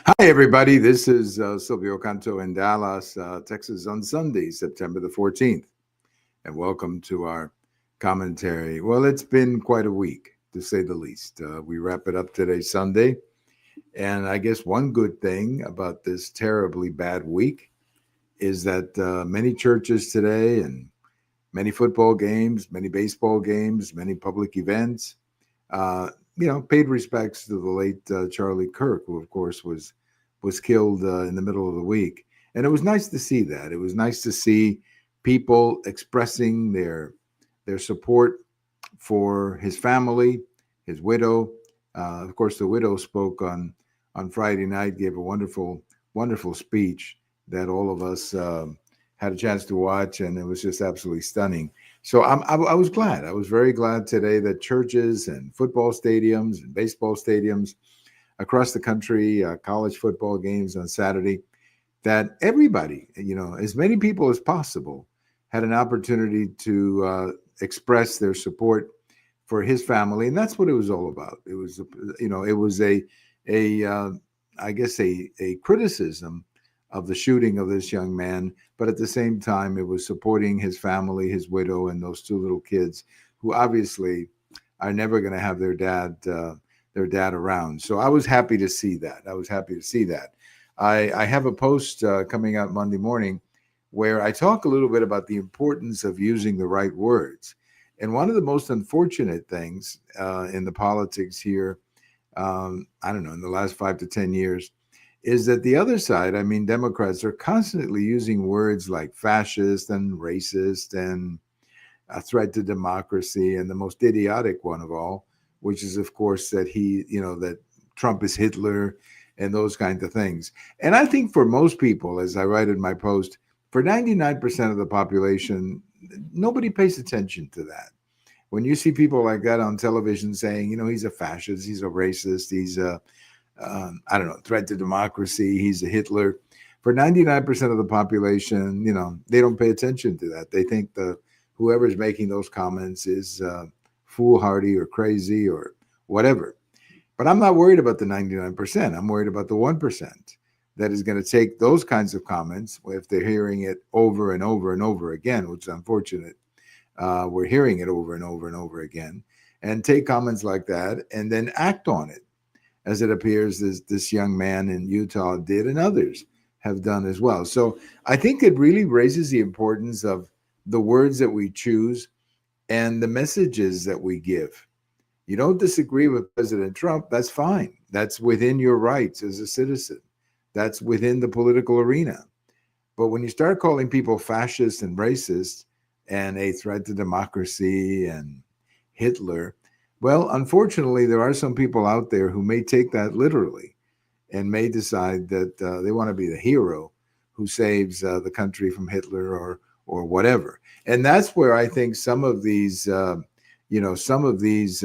Hi, everybody. This is Silvio Canto in Dallas, Texas on Sunday, September the 14th. And welcome to our commentary. Well, it's been quite a week, to say the least. We wrap it up today, Sunday. And I guess one good thing about this terribly bad week is that many churches today and many football games, many baseball games, many public events, paid respects to the late Charlie Kirk, who, of course, was killed in the middle of the week. And it was nice to see that. It was nice to see people expressing their support for his family, his widow. Of course, the widow spoke on Friday night, gave a wonderful speech that all of us had a chance to watch, and it was just absolutely stunning. So I was glad. I was very glad today that churches and football stadiums and baseball stadiums across the country, college football games on Saturday, that everybody, as many people as possible, had an opportunity to express their support for his family, and that's what it was all about. It was, it was I guess a criticism of the shooting of this young man, but at the same time, it was supporting his family, his widow, and those two little kids who obviously are never going to have their dad around. So I was happy to see that. I have a post coming out Monday morning where I talk a little bit about the importance of using the right words. And one of the most unfortunate things in the politics here, I don't know, in the last 5 to 10 years, is that the other side, I mean, Democrats are constantly using words like fascist and racist and a threat to democracy, and the most idiotic one of all, which is, of course, that that Trump is Hitler and those kinds of things. And I think for most people, as I write in my post, for 99% of the population, nobody pays attention to that. When you see people like that on television saying, he's a fascist, he's a racist, he's a, I don't know, threat to democracy, he's a Hitler. For 99% of the population, they don't pay attention to that. They think whoever's making those comments is foolhardy or crazy or whatever. But I'm not worried about the 99%. I'm worried about the 1% that is going to take those kinds of comments, if they're hearing it over and over and over again, which is unfortunate. We're hearing it over and over and over again, and take comments like that and then act on it, as it appears this young man in Utah did, and others have done as well. So I think it really raises the importance of the words that we choose and the messages that we give. You don't disagree with President Trump, that's fine. That's within your rights as a citizen. That's within the political arena. But when you start calling people fascist and racist and a threat to democracy and Hitler, well, unfortunately, there are some people out there who may take that literally and may decide that they want to be the hero who saves the country from Hitler or whatever. And that's where I think some of these, some of these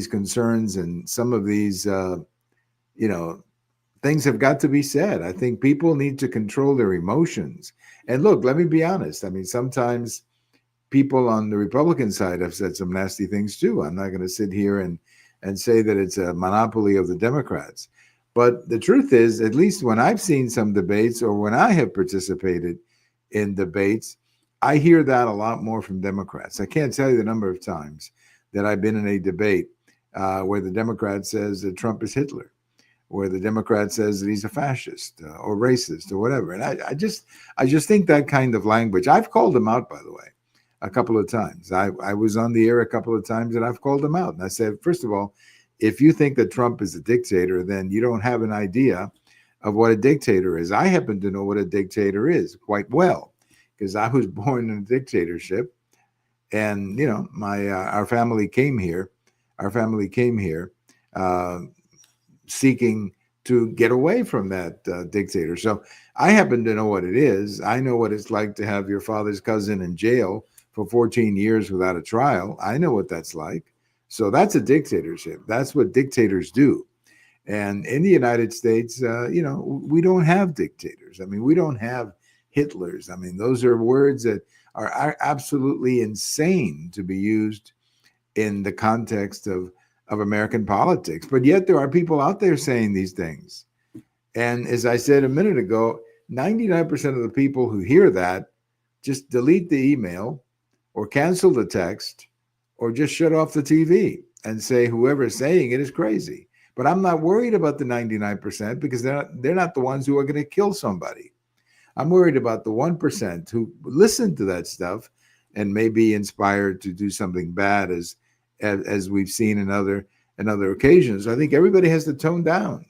concerns and some of these, things have got to be said. I think people need to control their emotions. And look, let me be honest. I mean, sometimes people on the Republican side have said some nasty things too. I'm not going to sit here and say that it's a monopoly of the Democrats. But the truth is, at least when I've seen some debates or when I have participated in debates, I hear that a lot more from Democrats. I can't tell you the number of times that I've been in a debate where the Democrat says that Trump is Hitler, where the Democrat says that he's a fascist or racist or whatever. And I just think that kind of language, I've called him out, by the way, a couple of times. I was on the air a couple of times and I've called him out. And I said, first of all, if you think that Trump is a dictator, then you don't have an idea of what a dictator is. I happen to know what a dictator is quite well because I was born in a dictatorship. And, our family came here. Seeking to get away from that dictator. So I happen to know what it is. I know what it's like to have your father's cousin in jail for 14 years without a trial. I know what that's like. So that's a dictatorship. That's what dictators do. And in the United States, we don't have dictators. I mean, we don't have Hitlers. I mean, those are words that are absolutely insane to be used in the context of American politics. But yet there are people out there saying these things. And as I said a minute ago, 99% of the people who hear that just delete the email or cancel the text or just shut off the TV and say whoever's saying it is crazy. But I'm not worried about the 99% because they're not the ones who are going to kill somebody. I'm worried about the 1% who listen to that stuff and may be inspired to do something bad, as we've seen in other occasions. I think everybody has to tone down,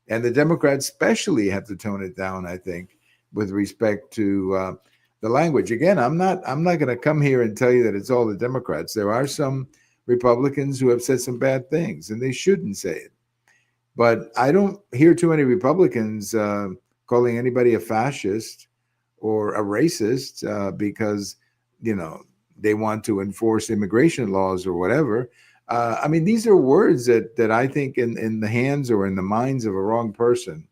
and the Democrats especially have to tone it down, I think, with respect to the language. Again, I'm not going to come here and tell you that it's all the Democrats. There are some Republicans who have said some bad things, and they shouldn't say it. But I don't hear too many Republicans calling anybody a fascist or a racist because, they want to enforce immigration laws or whatever. I mean, these are words that I think in the hands or in the minds of a wrong person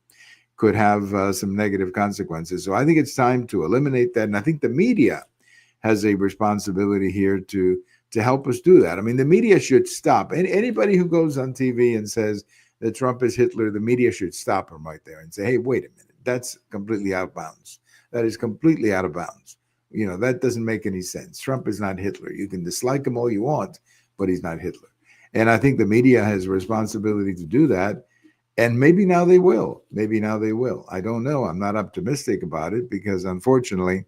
could have some negative consequences. So I think it's time to eliminate that. And I think the media has a responsibility here to help us do that. I mean, the media should stop. Anybody who goes on TV and says that Trump is Hitler, the media should stop him right there and say, hey, wait a minute, that's completely out of bounds. That is completely out of bounds. That doesn't make any sense. Trump is not Hitler. You can dislike him all you want, but he's not Hitler. And I think the media has a responsibility to do that. And maybe now they will. Maybe now they will. I don't know. I'm not optimistic about it because, unfortunately,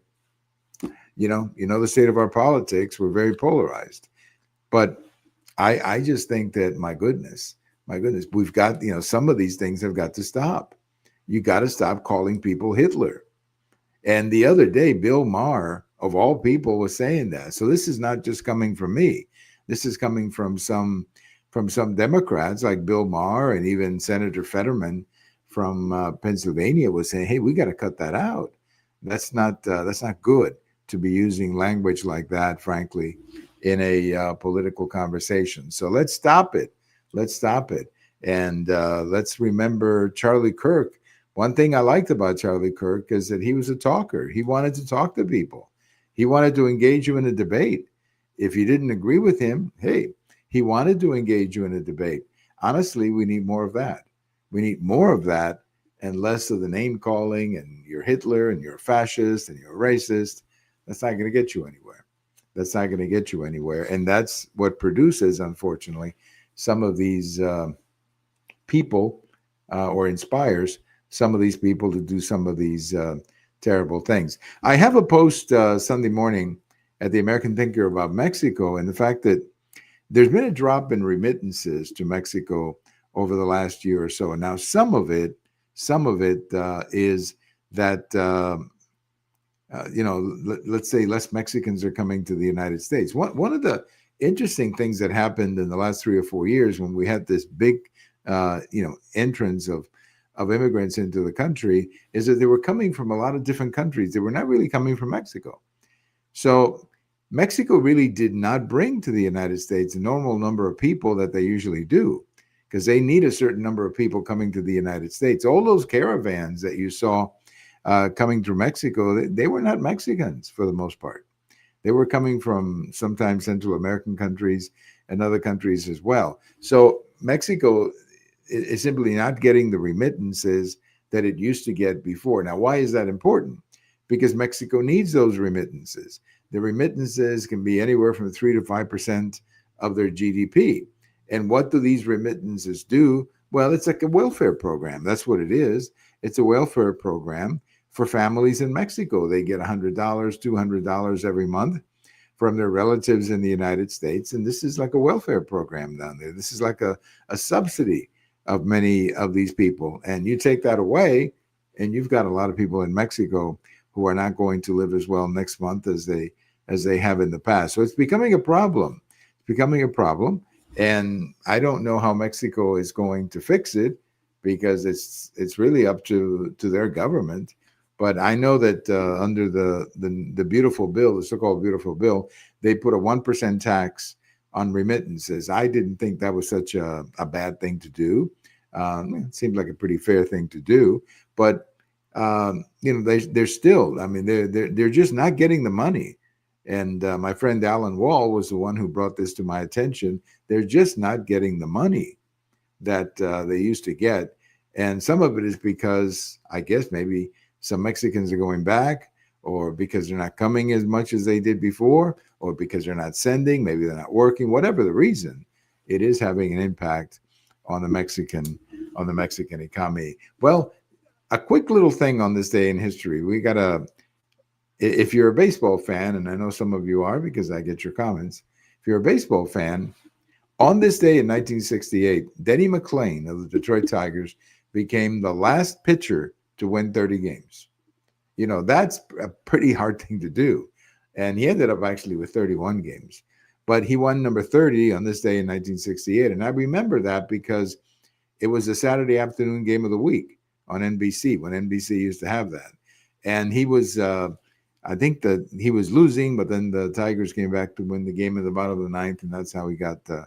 the state of our politics, we're very polarized. But I just think that, my goodness, we've got, some of these things have got to stop. You got to stop calling people Hitler. And the other day, Bill Maher, of all people, was saying that. So this is not just coming from me. This is coming from some Democrats like Bill Maher, and even Senator Fetterman from Pennsylvania was saying, hey, we got to cut that out. That's not good to be using language like that, frankly, in a political conversation. So let's stop it. Let's stop it. And let's remember Charlie Kirk. One thing I liked about Charlie Kirk is that he was a talker. He wanted to talk to people. He wanted to engage you in a debate. If you didn't agree with him, hey, he wanted to engage you in a debate. Honestly, we need more of that. We need more of that and less of the name calling and you're Hitler and you're a fascist and you're a racist. That's not going to get you anywhere. That's not going to get you anywhere. And that's what produces, unfortunately, some of these people or inspires some of these people to do some of these terrible things. I have a post Sunday morning at the American Thinker about Mexico and the fact that there's been a drop in remittances to Mexico over the last year or so. And now some of it is that, let's say less Mexicans are coming to the United States. One of the interesting things that happened in the last 3 or 4 years when we had this big, entrance of immigrants into the country is that they were coming from a lot of different countries. They were not really coming from Mexico. So Mexico really did not bring to the United States a normal number of people that they usually do, because they need a certain number of people coming to the United States. All those caravans that you saw coming through Mexico, they were not Mexicans for the most part. They were coming from sometimes Central American countries and other countries as well. So Mexico is simply not getting the remittances that it used to get before. Now, why is that important? Because Mexico needs those remittances. The remittances can be anywhere from 3 to 5% of their GDP. And what do these remittances do? Well, it's like a welfare program. That's what it is. It's a welfare program for families in Mexico. They get $100, $200 every month from their relatives in the United States. And this is like a welfare program down there. This is like a subsidy of many of these people. And you take that away, and you've got a lot of people in Mexico who are not going to live as well next month as they have in the past. So it's becoming a problem. It's becoming a problem. And I don't know how Mexico is going to fix it, because it's really up to their government. But I know that under the beautiful bill, the so-called beautiful bill, they put a 1% tax on remittances. I didn't think that was such a bad thing to do. It seemed like a pretty fair thing to do. But they're still, I mean, they're just not getting the money. And my friend Alan Wall was the one who brought this to my attention. They're just not getting the money that they used to get. And some of it is because I guess maybe some Mexicans are going back, or because they're not coming as much as they did before, or because they're not sending, maybe they're not working, whatever the reason, it is having an impact on the Mexican economy. Well, a quick little thing on this day in history. We got if you're a baseball fan, and I know some of you are because I get your comments. If you're a baseball fan, on this day in 1968, Denny McLain of the Detroit Tigers became the last pitcher to win 30 games. You know, that's a pretty hard thing to do. And he ended up actually with 31 games. But he won number 30 on this day in 1968. And I remember that because it was a Saturday afternoon game of the week on NBC when NBC used to have that. And he was, I think that he was losing, but then the Tigers came back to win the game in the bottom of the ninth, and that's how he got the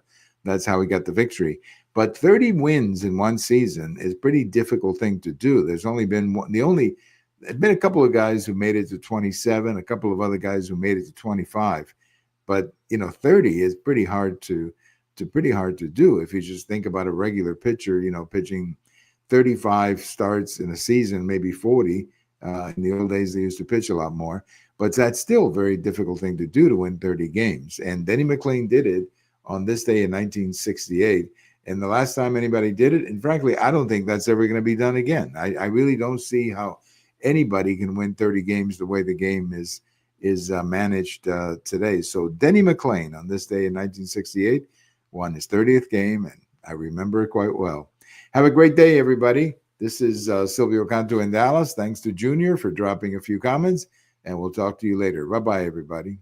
victory. But 30 wins in one season is a pretty difficult thing to do. There's only been one, there's been a couple of guys who made it to 27, a couple of other guys who made it to 25. But 30 is pretty hard to do. If you just think about a regular pitcher, pitching 35 starts in a season, maybe 40. In the old days, they used to pitch a lot more. But that's still a very difficult thing to do, to win 30 games. And Denny McLain did it on this day in 1968. And the last time anybody did it, and frankly, I don't think that's ever going to be done again. I really don't see how anybody can win 30 games the way the game is managed today. So Denny McLain on this day in 1968 won his 30th game, and I remember it quite well. Have a great day, everybody. This is Silvio Canto in Dallas. Thanks to Junior for dropping a few comments, and we'll talk to you later. Bye-bye, everybody.